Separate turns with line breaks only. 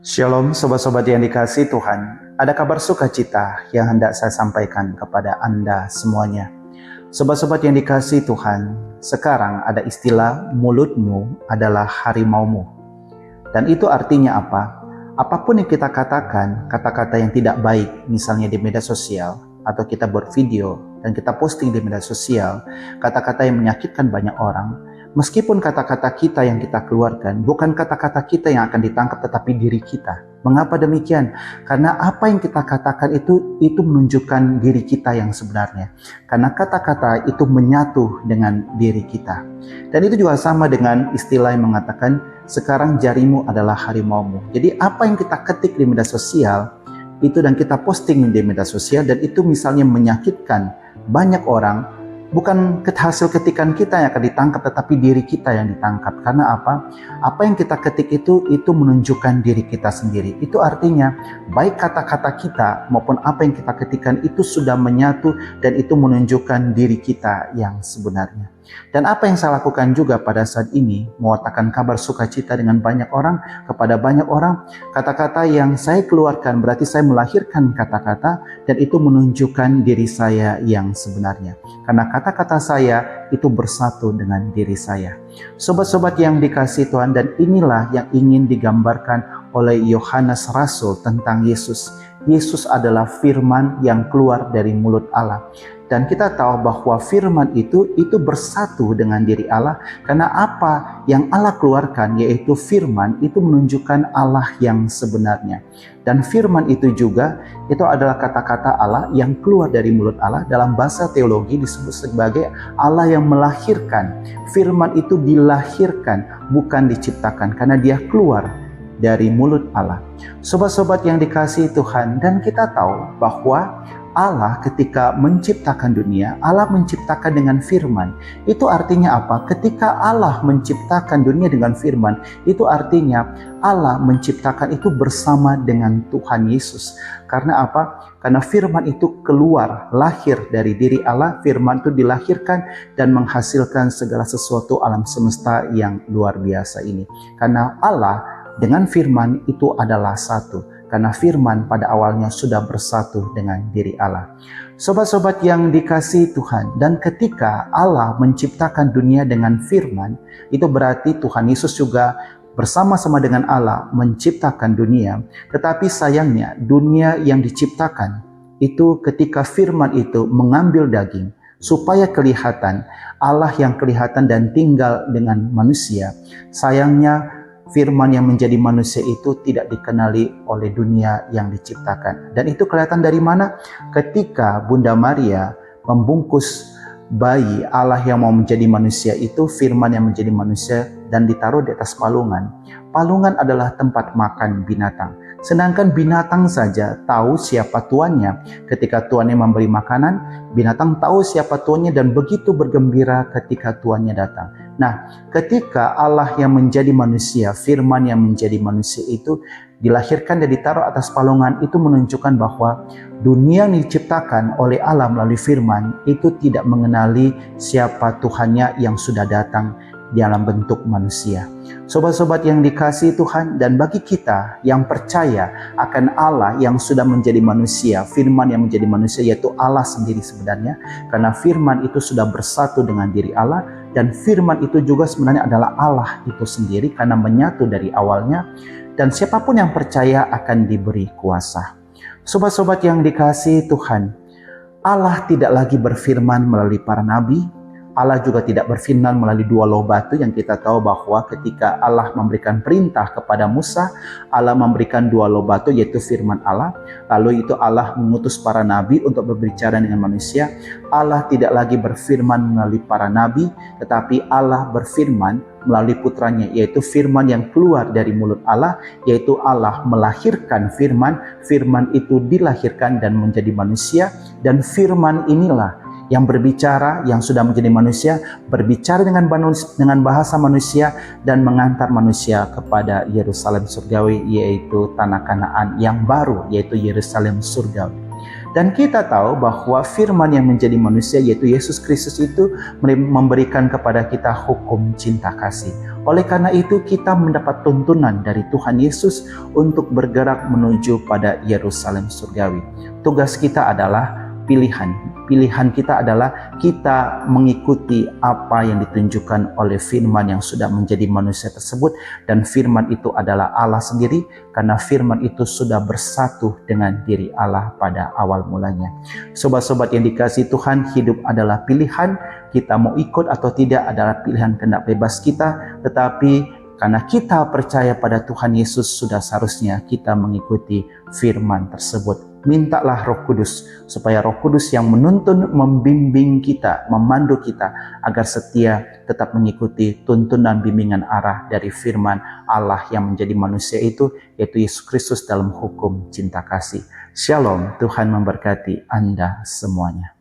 Shalom sobat-sobat yang dikasihi Tuhan. Ada kabar sukacita yang hendak saya sampaikan kepada Anda semuanya. Sobat-sobat yang dikasihi Tuhan, sekarang ada istilah mulutmu adalah harimaumu. Dan itu artinya apa? Apapun yang kita katakan, kata-kata yang tidak baik, misalnya di media sosial, atau kita buat video dan kita posting di media sosial, kata-kata yang menyakitkan banyak orang, meskipun kata-kata kita yang kita keluarkan, bukan kata-kata kita yang akan ditangkap, tetapi diri kita. Mengapa demikian? Karena apa yang kita katakan itu menunjukkan diri kita yang sebenarnya. Karena kata-kata itu menyatu dengan diri kita. Dan itu juga sama dengan istilah yang mengatakan, sekarang jarimu adalah harimaumu. Jadi apa yang kita ketik di media sosial, itu dan kita posting di media sosial, dan itu misalnya menyakitkan banyak orang, bukan hasil ketikan kita yang akan ditangkap, tetapi diri kita yang ditangkap. Karena apa? Apa yang kita ketik itu menunjukkan diri kita sendiri. Itu artinya baik kata-kata kita maupun apa yang kita ketikkan itu sudah menyatu dan itu menunjukkan diri kita yang sebenarnya. Dan apa yang saya lakukan juga pada saat ini, mewatakan kabar sukacita dengan banyak orang, kepada banyak orang, kata-kata yang saya keluarkan berarti saya melahirkan kata-kata dan itu menunjukkan diri saya yang sebenarnya. Karena kata-kata saya itu bersatu dengan diri saya. Sobat-sobat yang dikasihi Tuhan, dan inilah yang ingin digambarkan oleh Yohanes Rasul tentang Yesus. Yesus adalah firman yang keluar dari mulut Allah. Dan kita tahu bahwa firman itu bersatu dengan diri Allah, karena apa yang Allah keluarkan, yaitu firman, itu menunjukkan Allah yang sebenarnya. Dan firman itu juga, itu adalah kata-kata Allah yang keluar dari mulut Allah. Dalam bahasa teologi disebut sebagai Allah yang melahirkan. Firman itu dilahirkan, bukan diciptakan, karena dia keluar dari mulut Allah. Sobat-sobat yang dikasihi Tuhan, dan kita tahu bahwa Allah ketika menciptakan dunia, Allah menciptakan dengan firman. Itu artinya apa? Ketika Allah menciptakan dunia dengan firman, itu artinya Allah menciptakan itu bersama dengan Tuhan Yesus. Karena apa? Karena firman itu keluar, lahir dari diri Allah. Firman itu dilahirkan dan menghasilkan segala sesuatu alam semesta yang luar biasa ini. Karena Allah dengan firman itu adalah satu. Karena firman pada awalnya sudah bersatu dengan diri Allah. Sobat-sobat yang dikasihi Tuhan, dan ketika Allah menciptakan dunia dengan firman, itu berarti Tuhan Yesus juga bersama-sama dengan Allah menciptakan dunia. Tetapi sayangnya dunia yang diciptakan itu ketika firman itu mengambil daging, supaya kelihatan Allah yang kelihatan dan tinggal dengan manusia. Sayangnya firman yang menjadi manusia itu tidak dikenali oleh dunia yang diciptakan. Dan itu kelihatan dari mana? Ketika Bunda Maria membungkus bayi Allah yang mau menjadi manusia itu, firman yang menjadi manusia, dan ditaruh di atas palungan. Palungan adalah tempat makan binatang. Sedangkan binatang saja tahu siapa tuannya. Ketika tuannya memberi makanan, binatang tahu siapa tuannya dan begitu bergembira ketika tuannya datang. Nah, ketika Allah yang menjadi manusia, firman yang menjadi manusia itu dilahirkan dan ditaruh atas palungan, itu menunjukkan bahwa dunia yang diciptakan oleh Allah melalui firman itu tidak mengenali siapa Tuhannya yang sudah datang dalam bentuk manusia. Sobat-sobat yang dikasihi Tuhan, dan bagi kita yang percaya akan Allah yang sudah menjadi manusia, firman yang menjadi manusia, yaitu Allah sendiri sebenarnya, karena firman itu sudah bersatu dengan diri Allah, dan firman itu juga sebenarnya adalah Allah itu sendiri karena menyatu dari awalnya, dan siapapun yang percaya akan diberi kuasa. Sobat-sobat yang dikasihi Tuhan, Allah tidak lagi berfirman melalui para nabi. Allah juga tidak berfirman melalui dua loh batu, yang kita tahu bahwa ketika Allah memberikan perintah kepada Musa, Allah memberikan dua loh batu, yaitu firman Allah. Lalu itu Allah mengutus para nabi untuk berbicara dengan manusia. Allah tidak lagi berfirman melalui para nabi, tetapi Allah berfirman melalui putranya, yaitu firman yang keluar dari mulut Allah, yaitu Allah melahirkan firman. Firman itu dilahirkan dan menjadi manusia, dan firman inilah yang berbicara, yang sudah menjadi manusia, berbicara dengan bahasa manusia dan mengantar manusia kepada Yerusalem surgawi, yaitu tanah Kanaan yang baru, yaitu Yerusalem surgawi. Dan kita tahu bahwa firman yang menjadi manusia yaitu Yesus Kristus itu memberikan kepada kita hukum cinta kasih. Oleh karena itu kita mendapat tuntunan dari Tuhan Yesus untuk bergerak menuju pada Yerusalem surgawi. Tugas kita adalah pilihan. Pilihan kita adalah kita mengikuti apa yang ditunjukkan oleh firman yang sudah menjadi manusia tersebut, dan firman itu adalah Allah sendiri, karena firman itu sudah bersatu dengan diri Allah pada awal mulanya. Sobat-sobat yang dikasihi Tuhan, hidup adalah pilihan. Kita mau ikut atau tidak adalah pilihan kehendak bebas kita, tetapi karena kita percaya pada Tuhan Yesus, sudah seharusnya kita mengikuti firman tersebut. Mintalah Roh Kudus, supaya Roh Kudus yang menuntun, membimbing kita, memandu kita, agar setia tetap mengikuti tuntunan bimbingan arah dari firman Allah yang menjadi manusia itu, yaitu Yesus Kristus dalam hukum cinta kasih. Shalom, Tuhan memberkati Anda semuanya.